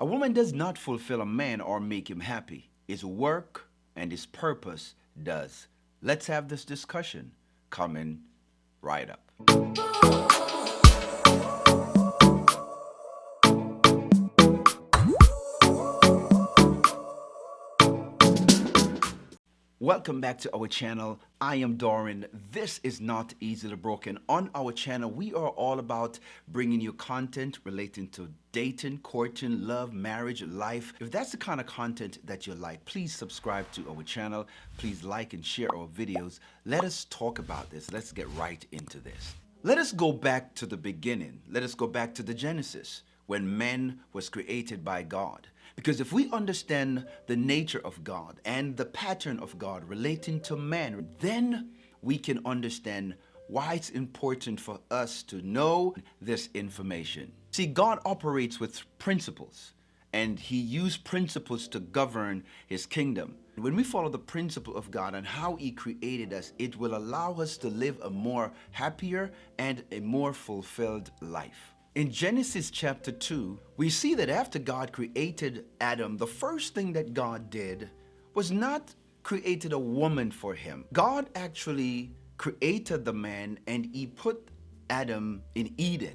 A woman does not fulfill a man or make him happy. His work and his purpose does. Let's have this discussion coming right up. Welcome back to our channel. I am Doran. This is Not Easily Broken. On our channel, we are all about bringing you content relating to dating, courting, love, marriage, life. If that's the kind of content that you like, please subscribe to our channel. Please like and share our videos. Let us talk about this. Let's get right into this. Let us go back to the beginning. Let us go back to the Genesis, when man was created by God. Because if we understand the nature of God and the pattern of God relating to man, then we can understand why it's important for us to know this information. See, God operates with principles, and he used principles to govern his kingdom. When we follow the principle of God and how he created us, it will allow us to live a more happier and a more fulfilled life. In Genesis chapter 2, we see that after God created Adam, the first thing that God did was not created a woman for him. God actually created the man and he put Adam in Eden.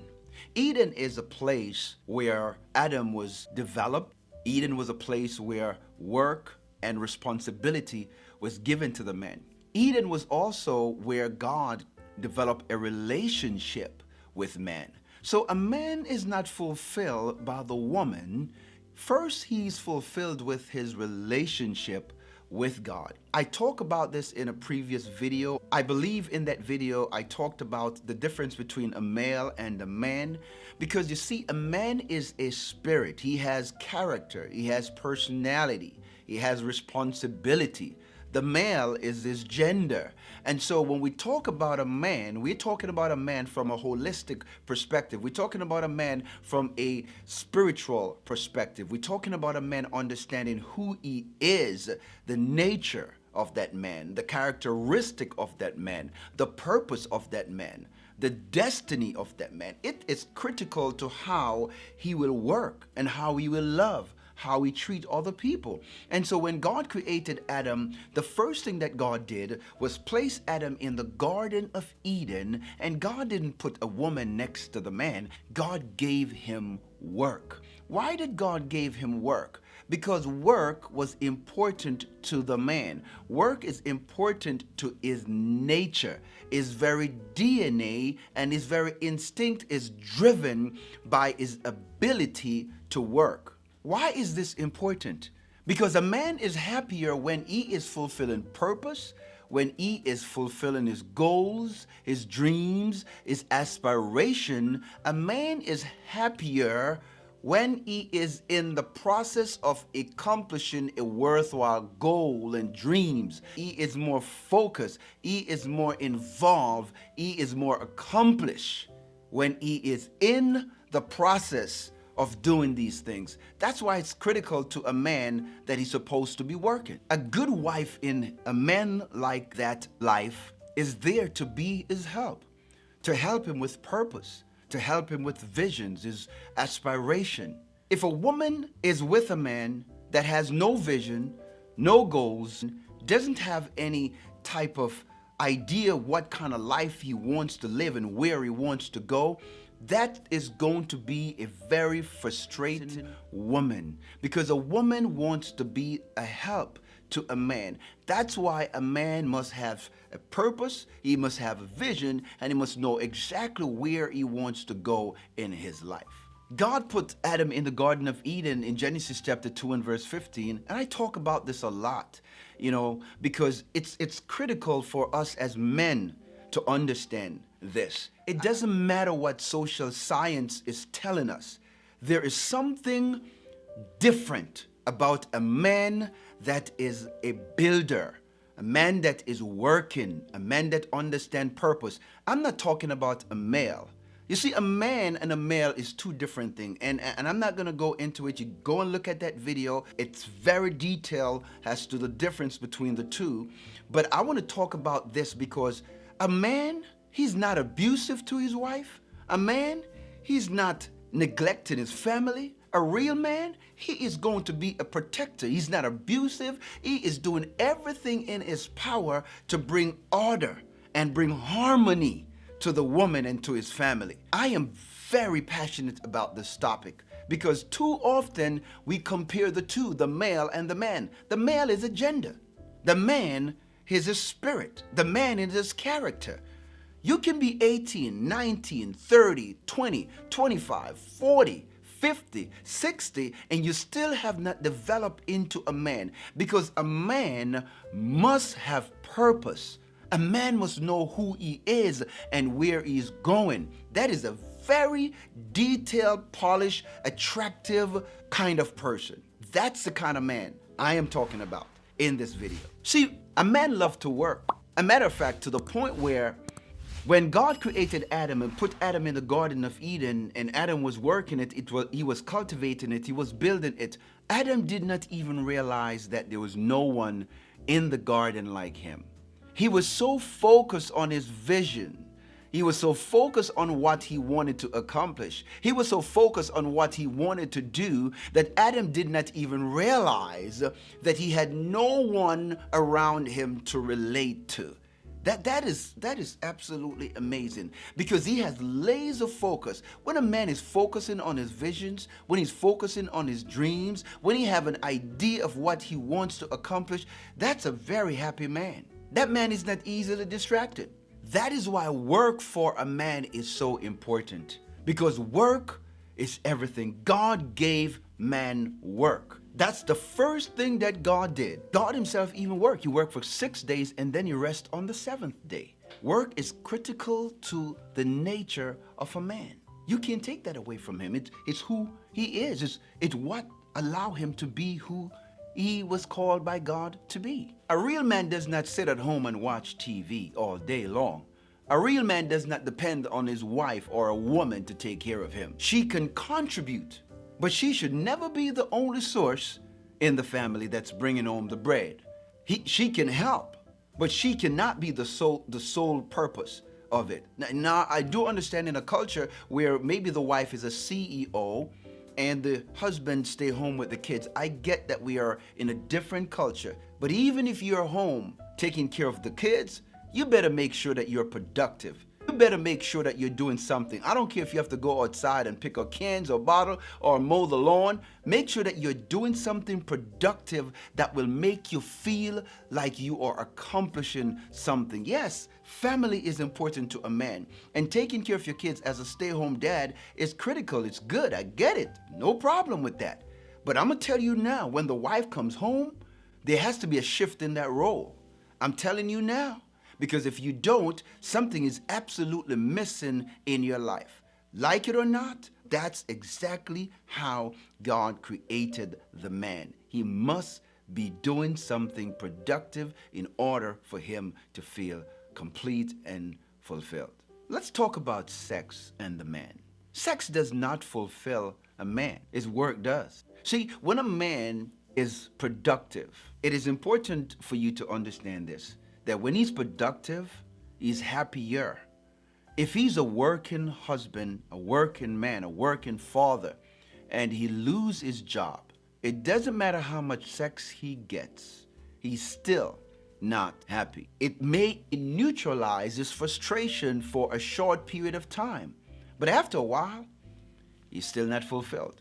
Eden is a place where Adam was developed. Eden was a place where work and responsibility was given to the man. Eden was also where God developed a relationship with man. So a man is not fulfilled by the woman. First, he's fulfilled with his relationship with God. I talked about this in a previous video. I believe in that video I talked about the difference between a male and a man, because you see, a man is a spirit. He has character, he has personality, he has responsibility. The male is his gender. And so when we talk about a man, we're talking about a man from a holistic perspective. We're talking about a man from a spiritual perspective. We're talking about a man understanding who he is, the nature of that man, the characteristic of that man, the purpose of that man, the destiny of that man. It is critical to how he will work and how he will love, how we treat other people. And so when God created Adam, the first thing that God did was place Adam in the Garden of Eden, and God didn't put a woman next to the man. God gave him work. Why did God give him work? Because work was important to the man. Work is important to his nature. His very DNA and his very instinct is driven by his ability to work. Why is this important? Because a man is happier when he is fulfilling purpose, when he is fulfilling his goals, his dreams, his aspiration. A man is happier when he is in the process of accomplishing a worthwhile goal and dreams. He is more focused, he is more involved, he is more accomplished when he is in the process of doing these things. That's why it's critical to a man that he's supposed to be working. A good wife in a man like that life is there to be his help, to help him with purpose, to help him with visions, his aspiration. If a woman is with a man that has no vision, no goals, doesn't have any type of idea what kind of life he wants to live and where he wants to go, that is going to be a very frustrated woman, because a woman wants to be a help to a man. That's why a man must have a purpose, he must have a vision, and he must know exactly where he wants to go in his life. God put Adam in the Garden of Eden in Genesis chapter 2 and verse 15, and I talk about this a lot, because it's critical for us as men to understand this. It doesn't matter what social science is telling us. There is something different about a man that is a builder, a man that is working, a man that understands purpose. I'm not talking about a male. You see, a man and a male is two different things, and I'm not going to go into it. You go and look at that video. It's very detailed as to the difference between the two. But I want to talk about this because a man, he's not abusive to his wife. A man, he's not neglecting his family. A real man, he is going to be a protector. He's not abusive. He is doing everything in his power to bring order and bring harmony to the woman and to his family. I am very passionate about this topic because too often we compare the two, the male and the man. The male is a gender. The man is his spirit. The man is his character. You can be 18, 19, 30, 20, 25, 40, 50, 60, and you still have not developed into a man, because a man must have purpose. A man must know who he is and where he's going. That is a very detailed, polished, attractive kind of person. That's the kind of man I am talking about in this video. See, a man loves to work. A matter of fact, to the point where when God created Adam and put Adam in the Garden of Eden, and Adam was working it, he was cultivating it, he was building it, Adam did not even realize that there was no one in the garden like him. He was so focused on his vision. He was so focused on what he wanted to accomplish. He was so focused on what he wanted to do that Adam did not even realize that he had no one around him to relate to. That is absolutely amazing, because he has laser focus. When a man is focusing on his visions, when he's focusing on his dreams, when he have an idea of what he wants to accomplish, that's a very happy man. That man is not easily distracted. That is why work for a man is so important, because work is everything. God gave man work. That's the first thing that God did. God himself even worked. He worked for 6 days and then he rests on the 7th day. Work is critical to the nature of a man. You can't take that away from him. It's who he is. It's what allow him to be who he was called by God to be. A real man does not sit at home and watch TV all day long. A real man does not depend on his wife or a woman to take care of him. She can contribute, but she should never be the only source in the family that's bringing home the bread. She can help, but she cannot be the sole purpose of it. Now, I do understand in a culture where maybe the wife is a CEO and the husband stay home with the kids. I get that we are in a different culture, but even if you're home taking care of the kids, you better make sure that you're productive. You better make sure that you're doing something. I don't care if you have to go outside and pick up cans or bottle or mow the lawn. Make sure that you're doing something productive that will make you feel like you are accomplishing something. Yes, family is important to a man, and taking care of your kids as a stay-home dad is critical. It's good. I get it. No problem with that. But I'm going to tell you now, when the wife comes home, there has to be a shift in that role. I'm telling you now. Because if you don't, something is absolutely missing in your life. Like it or not, that's exactly how God created the man. He must be doing something productive in order for him to feel complete and fulfilled. Let's talk about sex and the man. Sex does not fulfill a man. His work does. See, when a man is productive, it is important for you to understand this, that when he's productive, he's happier. If he's a working husband, a working man, a working father, and he loses his job, it doesn't matter how much sex he gets, he's still not happy. It may neutralize his frustration for a short period of time, but after a while, he's still not fulfilled.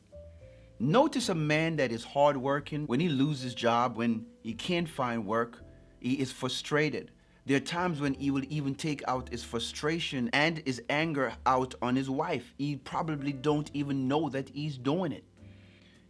Notice a man that is hardworking, when he loses his job, when he can't find work, he is frustrated. There are times when he will even take out his frustration and his anger out on his wife. He probably don't even know that he's doing it.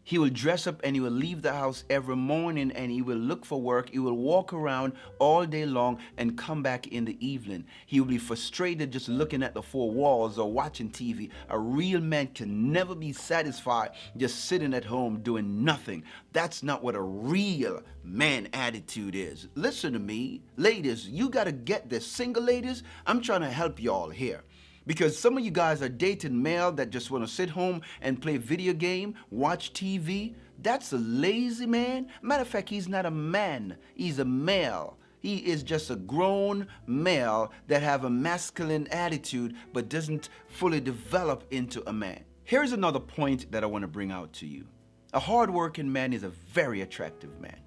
He will dress up and he will leave the house every morning and he will look for work. He will walk around all day long and come back in the evening. He will be frustrated just looking at the four walls or watching TV. A real man can never be satisfied just sitting at home doing nothing. That's not what a real man attitude is. Listen to me, ladies, you got to get this. Single ladies, I'm trying to help y'all here. Because some of you guys are dating male that just want to sit home and play video game, watch TV. That's a lazy man. Matter of fact, he's not a man. He's a male. He is just a grown male that have a masculine attitude but doesn't fully develop into a man. Here's another point that I want to bring out to you. A hardworking man is a very attractive man.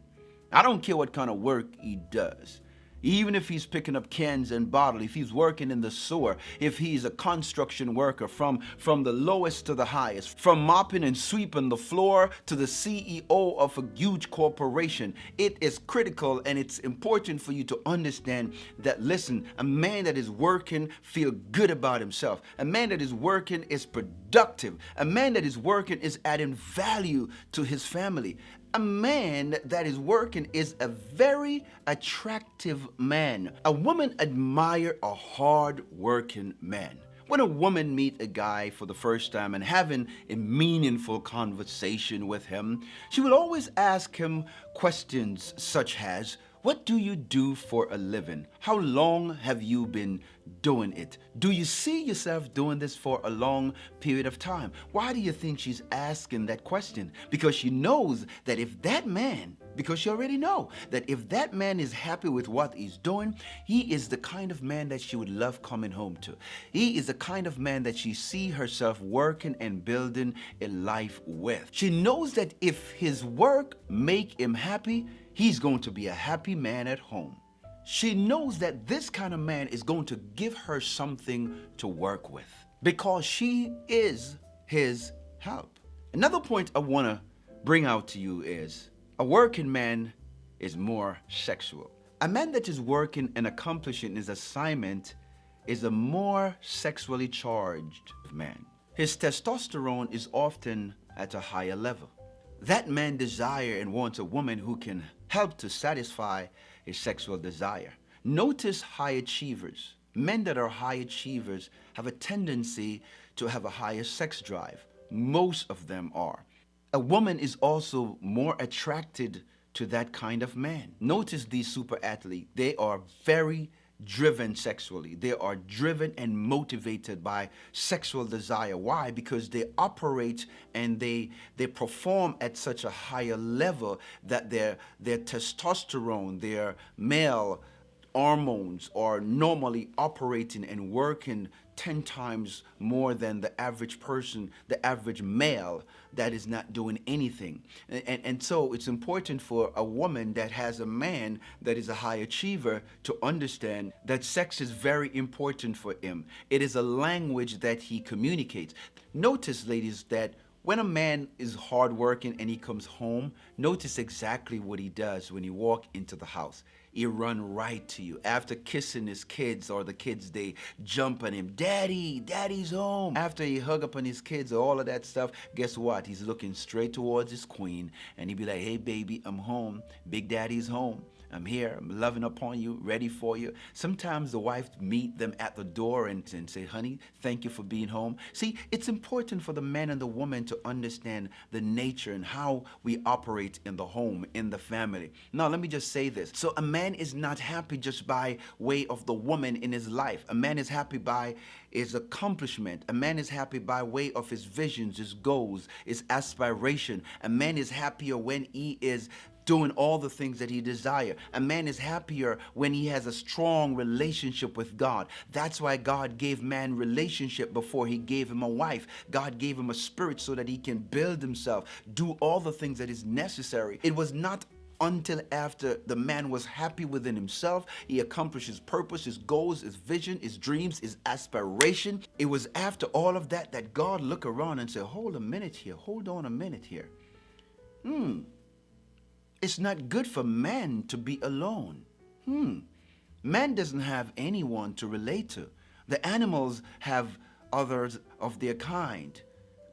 I don't care what kind of work he does. Even if he's picking up cans and bottles, if he's working in the sewer, if he's a construction worker, from the lowest to the highest, from mopping and sweeping the floor to the CEO of a huge corporation, it is critical and it's important for you to understand that, listen, a man that is working feel good about himself. A man that is working is productive. A man that is working is adding value to his family. A man that is working is a very attractive man. A woman admire a hard-working man. When a woman meet a guy for the first time and having a meaningful conversation with him, she will always ask him questions such as, what do you do for a living? How long have you been doing it? Do you see yourself doing this for a long period of time? Why do you think she's asking that question? Because she knows that if that man, because she already know that if that man is happy with what he's doing, he is the kind of man that she would love coming home to. He is the kind of man that she see herself working and building a life with. She knows that if his work make him happy, he's going to be a happy man at home. She knows that this kind of man is going to give her something to work with because she is his help. Another point I want to bring out to you is a working man is more sexual. A man that is working and accomplishing his assignment is a more sexually charged man. His testosterone is often at a higher level. That man desires and wants a woman who can help to satisfy his sexual desire. Notice high achievers. Men that are high achievers have a tendency to have a higher sex drive. Most of them are. A woman is also more attracted to that kind of man. Notice these super athletes. They are very driven sexually. They are driven and motivated by sexual desire. Why? Because they operate and they perform at such a higher level that their testosterone, their male hormones are normally operating and working 10 times more than the average person, the average male that is not doing anything. And so it's important for a woman that has a man that is a high achiever to understand that sex is very important for him. It is a language that he communicates. Notice, ladies, that when a man is hardworking and he comes home, notice exactly what he does when he walk into the house. He run right to you. After kissing his kids or the kids, they jump on him. Daddy, daddy's home. After he hug up on his kids or all of that stuff, guess what? He's looking straight towards his queen and he'd be like, hey baby, I'm home. Big daddy's home. I'm here, I'm loving upon you, ready for you. Sometimes the wife meet them at the door and say, honey, thank you for being home. See, it's important for the man and the woman to understand the nature and how we operate in the home, in the family. Now, let me just say this. So a man is not happy just by way of the woman in his life. A man is happy by his accomplishment. A man is happy by way of his visions, his goals, his aspiration. A man is happier when he is doing all the things that he desires. A man is happier when he has a strong relationship with God. That's why God gave man relationship before he gave him a wife. God gave him a spirit so that he can build himself, do all the things that is necessary. It was not until after the man was happy within himself, he accomplished his purpose, his goals, his vision, his dreams, his aspiration. It was after all of that that God looked around and said, hold a minute here, hold on a minute here. It's not good for man to be alone. Man doesn't have anyone to relate to. The animals have others of their kind,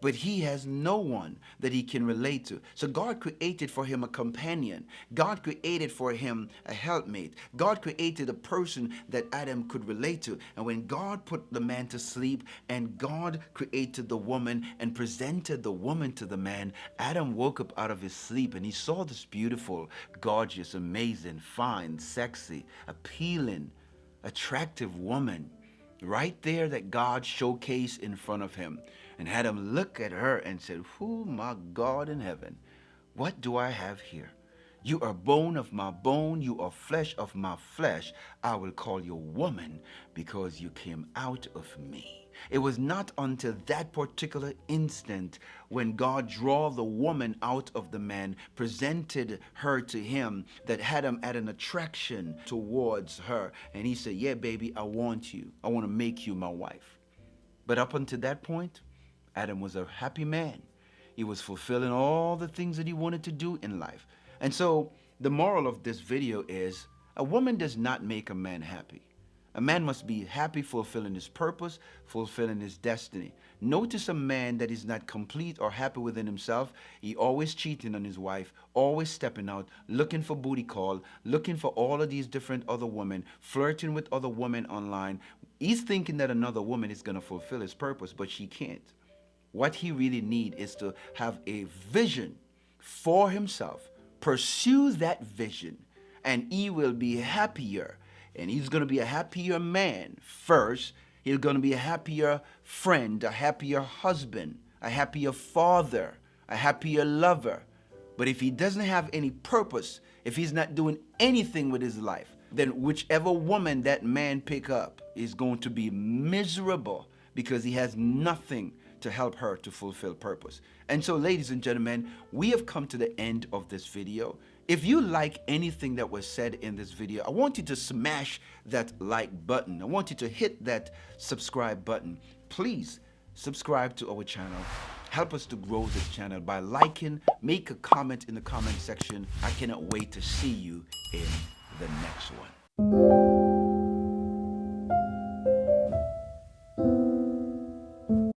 but he has no one that he can relate to. So God created for him a companion. God created for him a helpmate. God created a person that Adam could relate to. And when God put the man to sleep and God created the woman and presented the woman to the man, Adam woke up out of his sleep and he saw this beautiful, gorgeous, amazing, fine, sexy, appealing, attractive woman right there that God showcased in front of him. And had him look at her and said, oh my God in heaven, what do I have here? You are bone of my bone, you are flesh of my flesh. I will call you woman because you came out of me. It was not until that particular instant when God drew the woman out of the man, presented her to him, that Adam had an attraction towards her. And he said, yeah, baby, I want you. I want to make you my wife. But up until that point, Adam was a happy man. He was fulfilling all the things that he wanted to do in life. And so the moral of this video is a woman does not make a man happy. A man must be happy fulfilling his purpose, fulfilling his destiny. Notice a man that is not complete or happy within himself. He always cheating on his wife, always stepping out, looking for booty call, looking for all of these different other women, flirting with other women online. He's thinking that another woman is going to fulfill his purpose, but she can't. What he really needs is to have a vision for himself, pursue that vision, and he will be happier. And he's going to be a happier man first. He's going to be a happier friend, a happier husband, a happier father, a happier lover. But if he doesn't have any purpose, if he's not doing anything with his life, then whichever woman that man pick up is going to be miserable because he has nothing to help her to fulfill purpose. And so, ladies and gentlemen, we have come to the end of this video. If you like anything that was said in this video, I want you to smash that like button. I want you to hit that subscribe button. Please subscribe to our channel. Help us to grow this channel by liking, make a comment in the comment section. I cannot wait to see you in the next one.